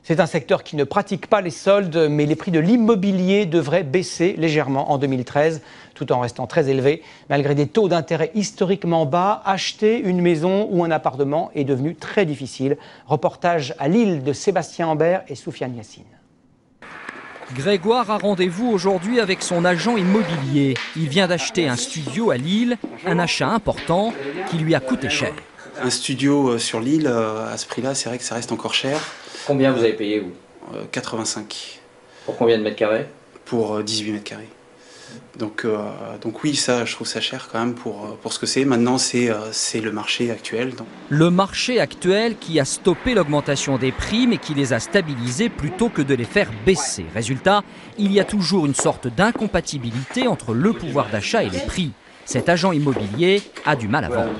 C'est un secteur qui ne pratique pas les soldes, mais les prix de l'immobilier devraient baisser légèrement en 2013, tout en restant très élevés. Malgré des taux d'intérêt historiquement bas, acheter une maison ou un appartement est devenu très difficile. Reportage à Lille de Sébastien Ambert et Soufiane Yassine. Grégoire a rendez-vous aujourd'hui avec son agent immobilier. Il vient d'acheter un studio à Lille, un achat important qui lui a coûté cher. Un studio sur Lille, à ce prix-là, c'est vrai que ça reste encore cher. Combien vous avez payé, vous 85. Pour combien de mètres carrés? Pour 18 mètres carrés. Donc oui, ça, je trouve ça cher quand même pour ce que c'est. Maintenant, c'est le marché actuel. Le marché actuel qui a stoppé l'augmentation des prix, mais qui les a stabilisés plutôt que de les faire baisser. Résultat, il y a toujours une sorte d'incompatibilité entre le pouvoir d'achat et les prix. Cet agent immobilier a du mal à vendre.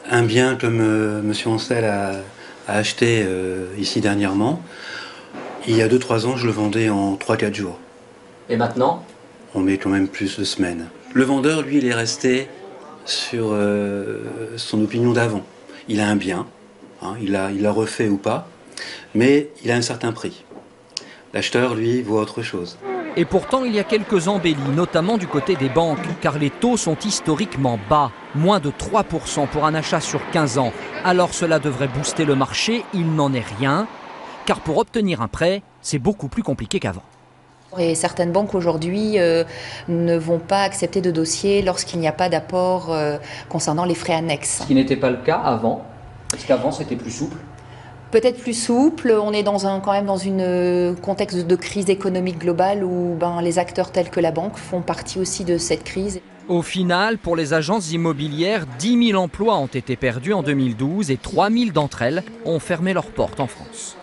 Un bien comme M. Ancel a acheté ici dernièrement, il y a 2-3 ans, je le vendais en 3-4 jours. Et maintenant? On met quand même plus de semaines. Le vendeur, lui, il est resté sur son opinion d'avant. Il a un bien, hein, il l'a refait ou pas, mais il a un certain prix. L'acheteur, lui, voit autre chose. Et pourtant, il y a quelques embellis, notamment du côté des banques, car les taux sont historiquement bas, moins de 3% pour un achat sur 15 ans. Alors cela devrait booster le marché, il n'en est rien, car pour obtenir un prêt, c'est beaucoup plus compliqué qu'avant. Et certaines banques aujourd'hui ne vont pas accepter de dossier lorsqu'il n'y a pas d'apport concernant les frais annexes. Ce qui n'était pas le cas avant, parce qu'avant c'était plus souple. Peut-être plus souple, on est quand même dans un contexte de crise économique globale où les acteurs tels que la banque font partie aussi de cette crise. Au final, pour les agences immobilières, 10 000 emplois ont été perdus en 2012 et 3 000 d'entre elles ont fermé leurs portes en France.